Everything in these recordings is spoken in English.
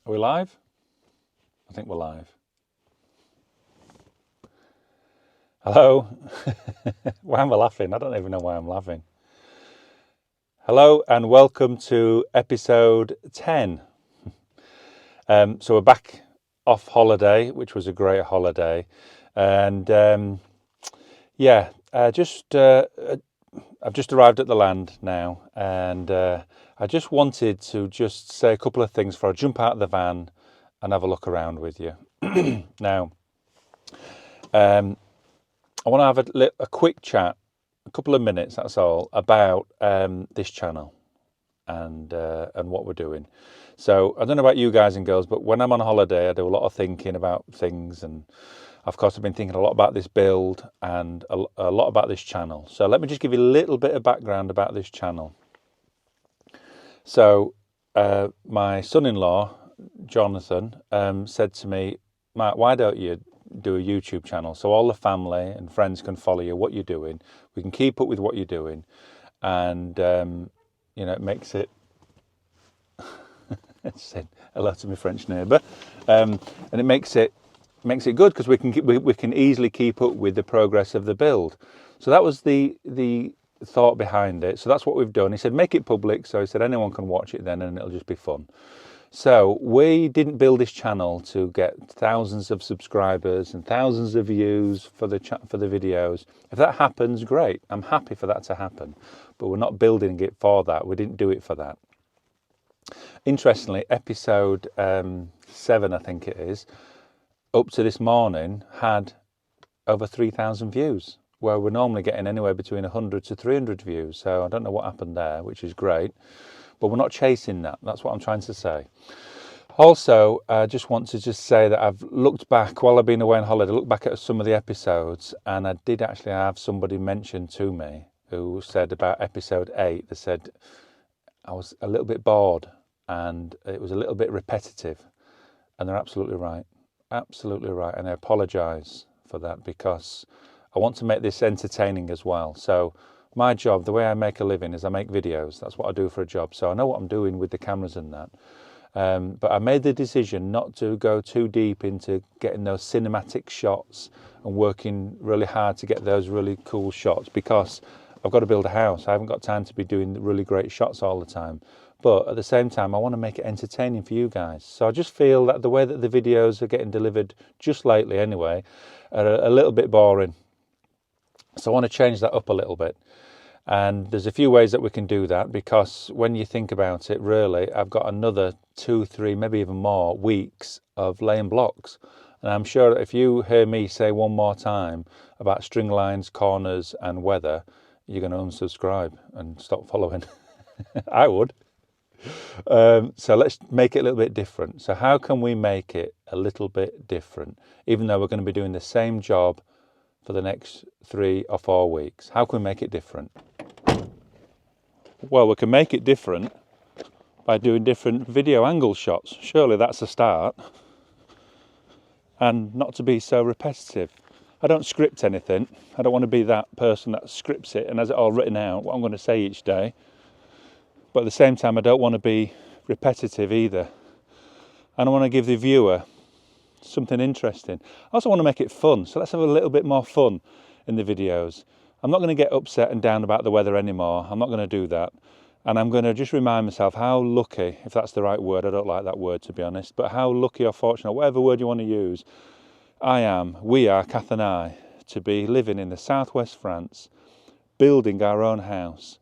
Are we live? I think we're live. Hello? Why am I laughing? I don't even know why I'm laughing. Hello and welcome to episode 10. So we're back off holiday, which was a great holiday. And I've just arrived at the land now, and I just wanted to just say a couple of things before I jump out of the van and have a look around with you. Now, I want to have a quick chat, a couple of minutes, that's all, about this channel and what we're doing. So I don't know about you guys and girls, but when I'm on holiday, I do a lot of thinking about things, and of course I've been thinking a lot about this build and a lot about this channel. So let me just give you a little bit of background about this channel. So my son-in-law, Jonathan, said to me, Matt, why don't you do a YouTube channel so all the family and friends can follow you, what you're doing. We can keep up with what you're doing, and it makes it said hello to my French neighbour, and it makes it good because we can easily keep up with the progress of the build. So that was the thought behind it. So that's what we've done. He said make it public, so he said anyone can watch it then and it'll just be fun. So we didn't build this channel to get thousands of subscribers and thousands of views for the videos. If that happens, great. I'm happy for that to happen. But we're not building it for that. We didn't do it for that. Interestingly, episode 7, I think it is, up to this morning, had over 3,000 views, where we're normally getting anywhere between 100 to 300 views. So I don't know what happened there, which is great. But we're not chasing that. That's what I'm trying to say. Also, I just want to say that I've looked back while I've been away on holiday, looked back at some of the episodes, and I did actually have somebody mention to me who said about episode 8, they said I was a little bit bored and it was a little bit repetitive. And they're absolutely right. Absolutely right. And I apologise for that because I want to make this entertaining as well. So my job, the way I make a living is I make videos. That's what I do for a job. So I know what I'm doing with the cameras and that. But I made the decision not to go too deep into getting those cinematic shots and working really hard to get those really cool shots because I've got to build a house. I haven't got time to be doing really great shots all the time. But at the same time, I want to make it entertaining for you guys. So I just feel that the way that the videos are getting delivered, just lately anyway, are a little bit boring. So I want to change that up a little bit. And there's a few ways that we can do that, because when you think about it, really, I've got another 2, 3, maybe even more weeks of laying blocks. And I'm sure that if you hear me say one more time about string lines, corners and weather, you're going to unsubscribe and stop following. I would. So let's make it a little bit different. So how can we make it a little bit different, even though we're going to be doing the same job for the next 3 or 4 weeks? How can we make it different? Well, we can make it different by doing different video angle shots. Surely that's a start. And not to be so repetitive. I don't script anything. I don't want to be that person that scripts it and has it all written out, what I'm going to say each day. But at the same time, I don't want to be repetitive either. And I want to give the viewer something interesting. I also want to make it fun. So let's have a little bit more fun in the videos. I'm not going to get upset and down about the weather anymore. I'm not going to do that. And I'm going to just remind myself how lucky, if that's the right word, I don't like that word to be honest, but how lucky or fortunate, whatever word you want to use, we are, Kath and I, to be living in the southwest France, building our own house.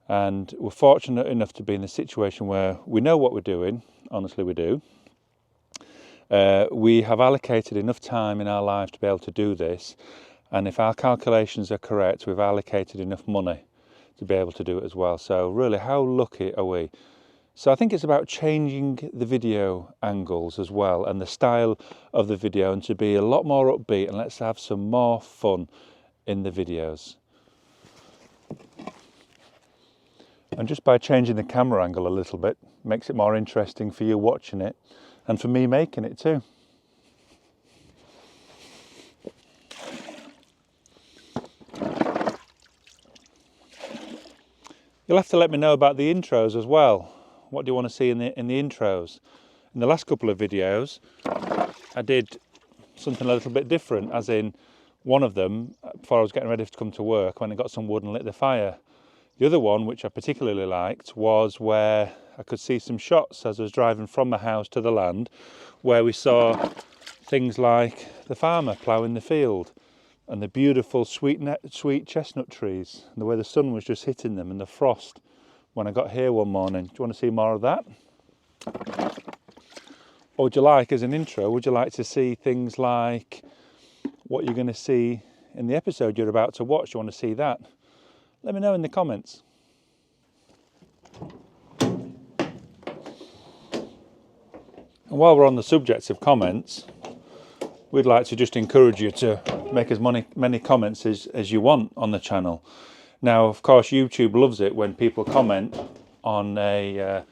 And we're fortunate enough to be in a situation where we know what we're doing. Honestly, we do. We have allocated enough time in our life to be able to do this. And if our calculations are correct, we've allocated enough money to be able to do it as well. So really, how lucky are we? So I think it's about changing the video angles as well and the style of the video, and to be a lot more upbeat, and let's have some more fun in the videos. And just by changing the camera angle a little bit, makes it more interesting for you watching it and for me making it too. You'll have to let me know about the intros as well. What do you want to see in the intros? In the last couple of videos, I did something a little bit different, as in one of them, before I was getting ready to come to work, when I got some wood and lit the fire. The other one, which I particularly liked, was where I could see some shots as I was driving from the house to the land, where we saw things like the farmer ploughing the field and the beautiful sweet chestnut trees, and the way the sun was just hitting them and the frost when I got here one morning. Do you want to see more of that? Or would you like, as an intro, would you like to see things like what you're going to see in the episode you're about to watch? Do you want to see that? Let me know in the comments. And while we're on the subject of comments, we'd like to just encourage you to make as many comments as you want on the channel. Now, of course, YouTube loves it when people comment on a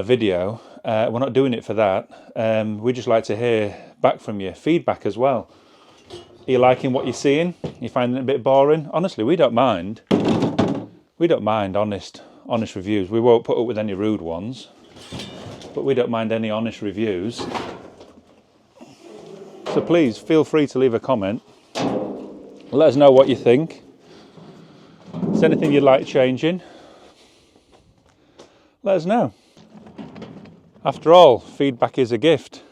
video. We're not doing it for that. We just like to hear back from you, feedback as well. Are you liking what you're seeing? You finding it a bit boring? Honestly, we don't mind. We don't mind honest reviews. We won't put up with any rude ones, but we don't mind any honest reviews. So please feel free to leave a comment. Let us know what you think. If there's anything you'd like changing, let us know. After all, feedback is a gift.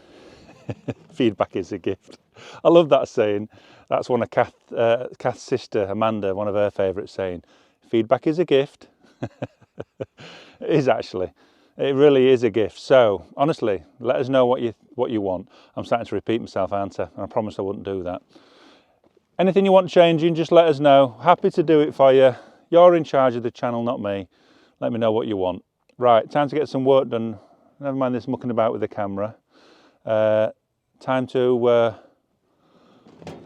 Feedback is a gift. I love that saying. That's one of Kath's sister, Amanda, one of her favourite saying. Feedback is a gift. It is actually. It really is a gift. So, honestly, let us know what you want. I'm starting to repeat myself, aren't I? And I promised I wouldn't do that. Anything you want changing, just let us know. Happy to do it for you. You're in charge of the channel, not me. Let me know what you want. Right, time to get some work done. Never mind this mucking about with the camera. Time to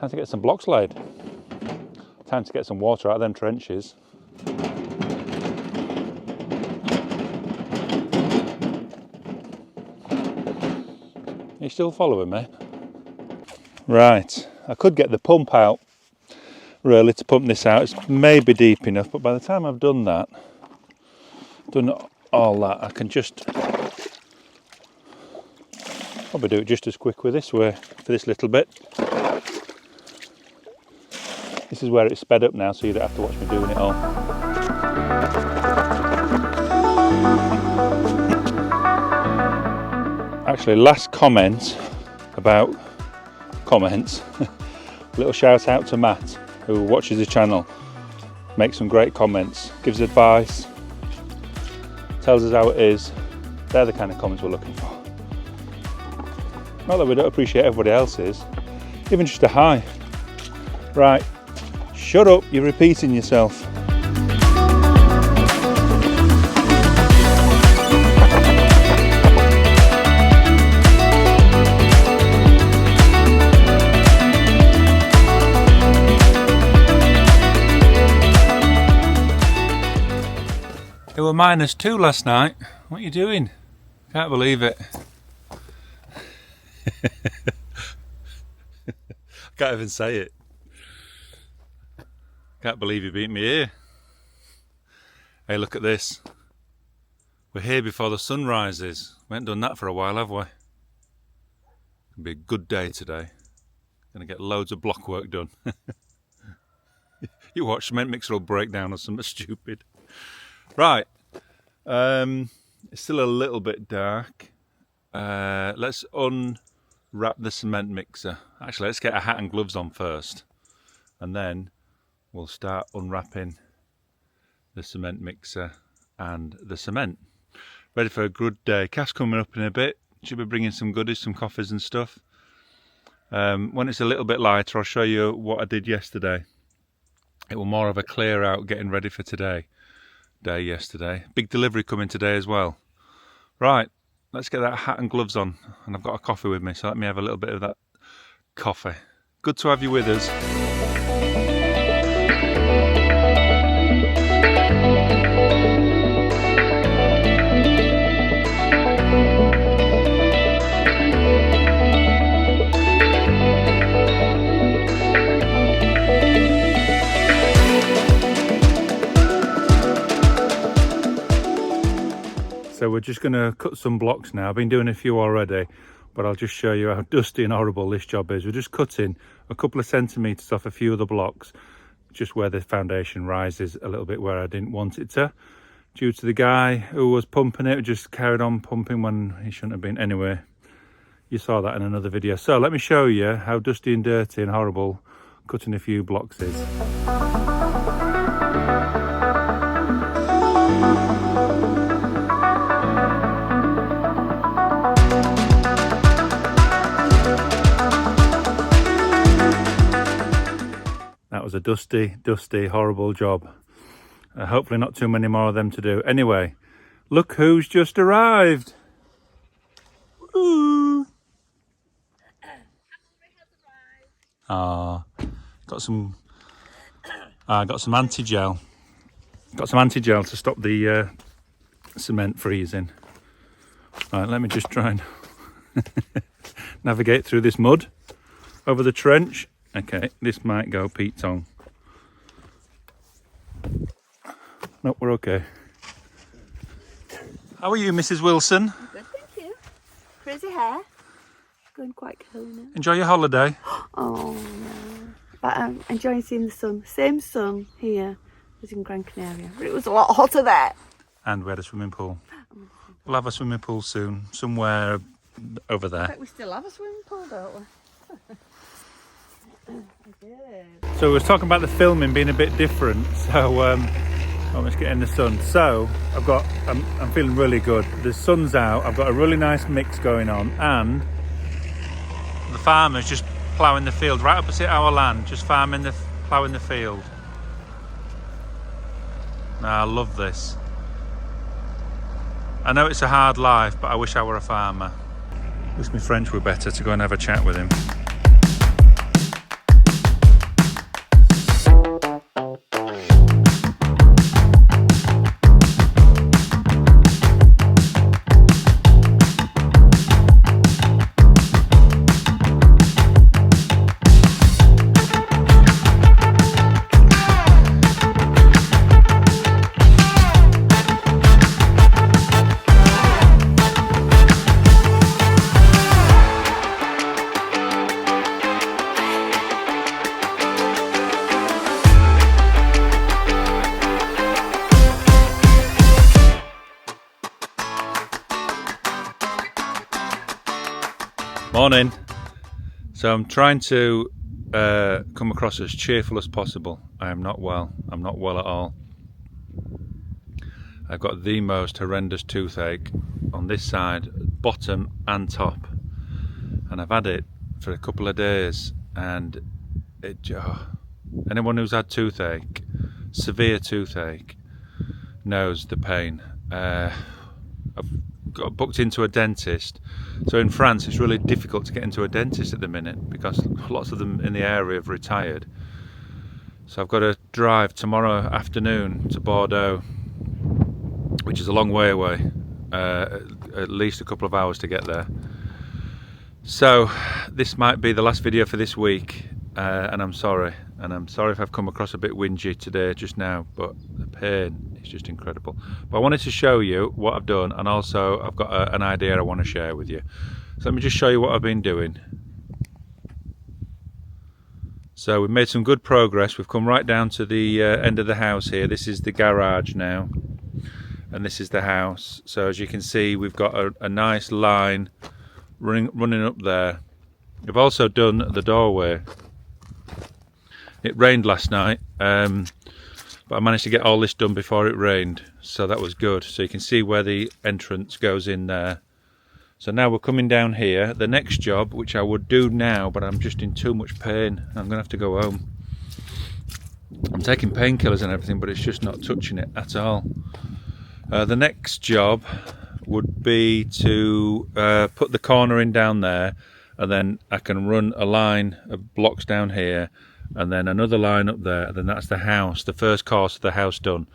get some blocks laid. Time to get some water out of them trenches. Are you still following me? Right, I could get the pump out really to pump this out. It's maybe deep enough, but by the time I've done all that, I can just probably do it just as quick with this way for this little bit. This is where it's sped up now, so you don't have to watch me doing it all. Actually, last comment about comments. Little shout out to Matt, who watches the channel, makes some great comments, gives advice, tells us how it is. They're the kind of comments we're looking for. Not that we don't appreciate everybody else's, even just a hi. Right, shut up, you're repeating yourself. It were -2 last night. What are you doing? Can't believe it. I can't even say it. Can't believe you beat me here. Hey, look at this. We're here before the sun rises. We haven't done that for a while, have we? It'll be a good day today. Gonna get loads of block work done. You watch, cement mixer will break down or something stupid. Right. It's still a little bit dark. Let's unwrap the cement mixer. Actually, let's get a hat and gloves on first, and then we'll start unwrapping the cement mixer and the cement. Ready for a good day. Kath's coming up in a bit. She'll be bringing some goodies, some coffees and stuff. When it's a little bit lighter, I'll show you what I did yesterday. It was more of a clear out, getting ready for today. Yesterday. Big delivery coming today as well. Right, let's get that hat and gloves on. And I've got a coffee with me, so let me have a little bit of that coffee. Good to have you with us. So we're just going to cut some blocks now. I've been doing a few already, but I'll just show you how dusty and horrible this job is. We're just cutting a couple of centimetres off a few of the blocks, just where the foundation rises a little bit where I didn't want it to, due to the guy who was pumping it, just carried on pumping when he shouldn't have been. Anyway, you saw that in another video. So let me show you how dusty and dirty and horrible cutting a few blocks is. That was a dusty, horrible job. Hopefully not too many more of them to do. Anyway, look who's just arrived. Ooh. Got some anti-gel. Got some anti-gel to stop the cement freezing. Right, let me just try and navigate through this mud over the trench. Okay, this might go Pete Tong. No, we're okay. How are you, Mrs. Wilson? Good, thank you. Crazy hair. Going quite cool now. Enjoy your holiday. Oh no. But I'm enjoying seeing the sun. Same sun here as in Gran Canaria. But it was a lot hotter there. And we had a swimming pool. We'll have a swimming pool soon, somewhere over there. I think we still have a swimming pool, don't we? So we were talking about the filming being a bit different. So let's get in the sun. So I'm feeling really good. The sun's out. I've got a really nice mix going on, and the farmer's just ploughing the field right opposite our land, just ploughing the field. Now, I love this. I know it's a hard life, but I wish I were a farmer. Wish my French were better to go and have a chat with him. Morning. So I'm trying to come across as cheerful as possible. I am not well. I'm not well at all. I've got the most horrendous toothache on this side, bottom and top, and I've had it for a couple of days, and anyone who's had toothache, severe toothache, knows the pain. I've got booked into a dentist. So in France it's really difficult to get into a dentist at the minute because lots of them in the area have retired. So I've got to drive tomorrow afternoon to Bordeaux, which is a long way away, at least a couple of hours to get there. So this might be the last video for this week, and I'm sorry if I've come across a bit whingy today just now, but the pain is just incredible. But I wanted to show you what I've done, and also I've got an idea I want to share with you. So let me just show you what I've been doing. So we've made some good progress. We've come right down to the end of the house here. This is the garage now, and this is the house. So as you can see, we've got a nice line running up there. We've also done the doorway. It rained last night, but I managed to get all this done before it rained, so that was good. So you can see where the entrance goes in there. So now we're coming down here. The next job, which I would do now, but I'm just in too much pain, I'm gonna have to go home. I'm taking painkillers and everything, but it's just not touching it at all. The next job would be to put the corner in down there, and then I can run a line of blocks down here, and then another line up there, and then that's the house, the first course of the house done.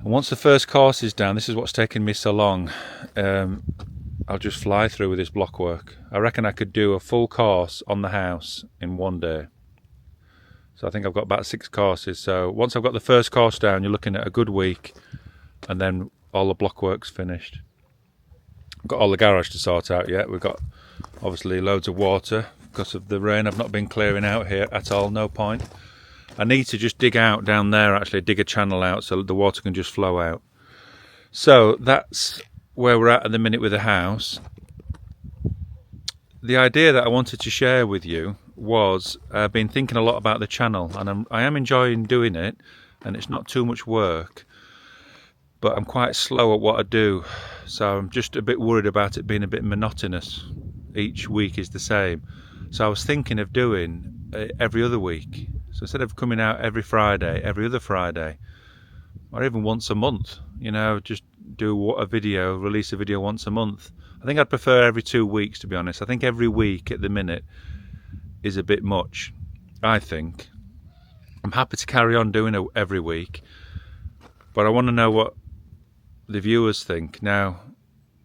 And once the first course is down, this is what's taken me so long, I'll just fly through with this block work. I reckon I could do a full course on the house in one day. So I think I've got about 6 courses. So once I've got the first course down, you're looking at a good week, and then all the block work's finished. Got all the garage to sort out yet. We've got obviously loads of water because of the rain. I've not been clearing out here at all, no point. I need to just dig out down there, actually dig a channel out so the water can just flow out. So that's where we're at the minute with the house. The idea that I wanted to share with you was I've been thinking a lot about the channel, and I am enjoying doing it, and it's not too much work, but I'm quite slow at what I do, so I'm just a bit worried about it being a bit monotonous. Each week is the same. So I was thinking of doing every other week. So instead of coming out every Friday, every other Friday, or even once a month, you know, just do a video, release a video once a month. I think I'd prefer every 2 weeks, to be honest. I think every week at the minute is a bit much, I think. I'm happy to carry on doing it every week, but I want to know what the viewers think. Now,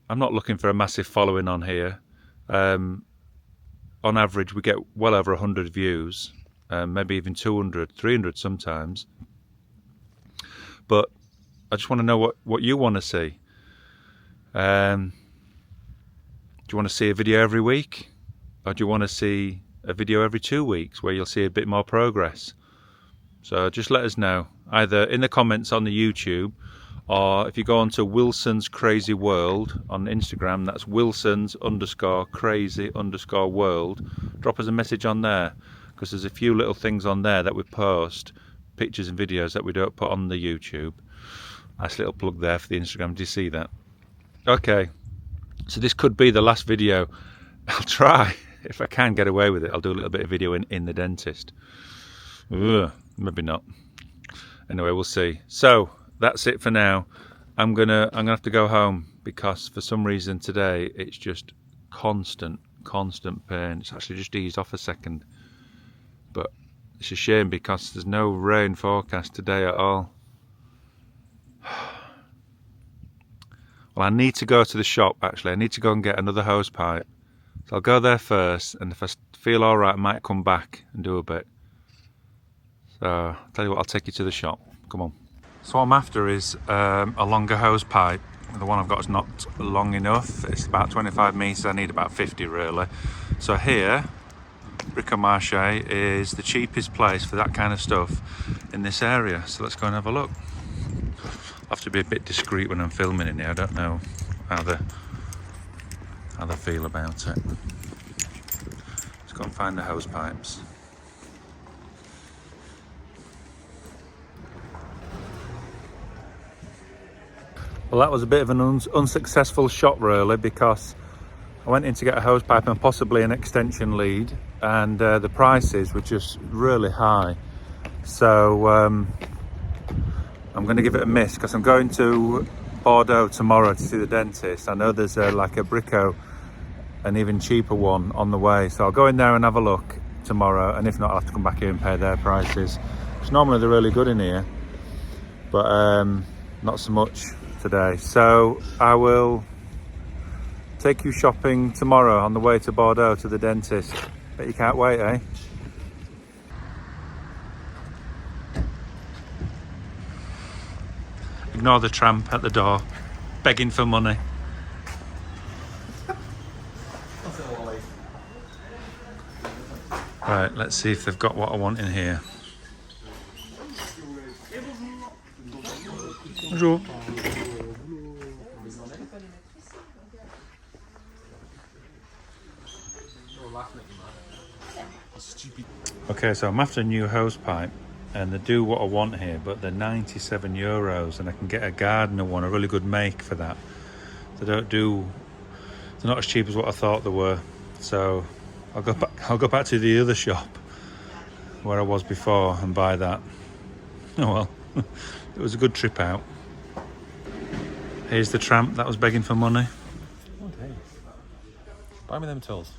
I'm not looking for a massive following on here. On average, we get well over 100 views, maybe even 200, 300 sometimes. But I just want to know what you want to see. Do you want to see a video every week? Or do you want to see a video every 2 weeks where you'll see a bit more progress? So just let us know, either in the comments on the YouTube, or if you go on to Wilson's Crazy World on Instagram, that's Wilson's_crazy_world. Drop us a message on there, because there's a few little things on there that we post, pictures and videos that we don't put on the YouTube. Nice little plug there for the Instagram. Do you see that? Okay, so this could be the last video. I'll try. If I can get away with it, I'll do a little bit of video in the dentist. Ugh, maybe not. Anyway, we'll see. So that's it for now. I'm gonna have to go home because for some reason today it's just constant pain. It's actually just eased off a second, but it's a shame because there's no rain forecast today at all. Well, I need to go to the shop actually. I need to go and get another hose pipe. So I'll go there first, and if I feel alright I might come back and do a bit. So I'll tell you what, I'll take you to the shop. Come on. So what I'm after is a longer hose pipe. The one I've got is not long enough. It's about 25 metres. I need about 50 really. So here, Bricomarché is the cheapest place for that kind of stuff in this area. So let's go and have a look. I have to be a bit discreet when I'm filming in here. I don't know how they feel about it. Let's go and find the hose pipes. Well, that was a bit of an unsuccessful shot really, because I went in to get a hose pipe and possibly an extension lead, and the prices were just really high. So I'm going to give it a miss because I'm going to Bordeaux tomorrow to see the dentist. I know there's like a Brico, an even cheaper one on the way, so I'll go in there and have a look tomorrow, and if not I'll have to come back here and pay their prices, because normally they're really good in here, but not so much today. So I will take you shopping tomorrow on the way to Bordeaux to the dentist. Bet you can't wait, eh? Ignore the tramp at the door begging for money. Right, let's see if they've got what I want in here. Bonjour. Okay, so I'm after a new hose pipe, and they do what I want here, but they're €97, and I can get a Gardner one, a really good make for that. They're not as cheap as what I thought they were. So I'll go back to the other shop where I was before and buy that. Oh well, it was a good trip out. Here's the tramp that was begging for money. Okay. Buy me them tools.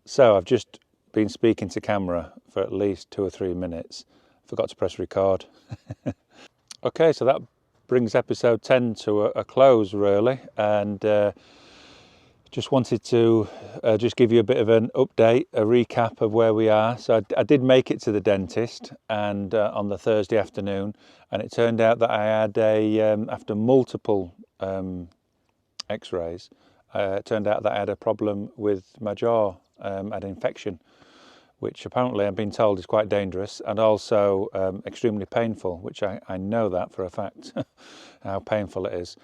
So I've just been speaking to camera for at least 2 or 3 minutes. Forgot to press record. Okay, so that brings episode 10 to a close really, and Just wanted to just give you a bit of an update, a recap of where we are. So I did make it to the dentist and on the Thursday afternoon, and it turned out that I had after multiple x-rays, it turned out that I had a problem with my jaw, had an infection, which apparently I've been told is quite dangerous and also extremely painful, which I know that for a fact, how painful it is.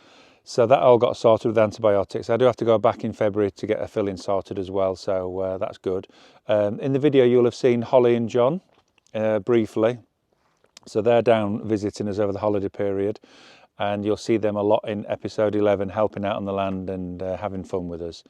So that all got sorted with antibiotics. I do have to go back in February to get a filling sorted as well, so that's good. In the video you'll have seen Holly and John briefly. So they're down visiting us over the holiday period, and you'll see them a lot in episode 11, helping out on the land and having fun with us.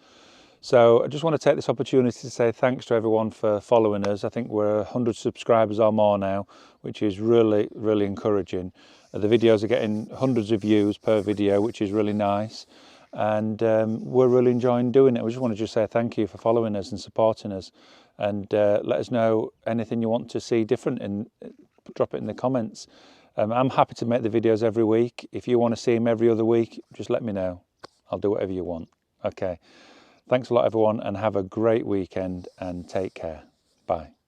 So I just want to take this opportunity to say thanks to everyone for following us. I think we're 100 subscribers or more now, which is really, really encouraging. The videos are getting hundreds of views per video, which is really nice. And we're really enjoying doing it. We just want to just say thank you for following us and supporting us. And let us know anything you want to see different and drop it in the comments. I'm happy to make the videos every week. If you want to see them every other week, just let me know. I'll do whatever you want. Okay. Thanks a lot, everyone, and have a great weekend and take care. Bye.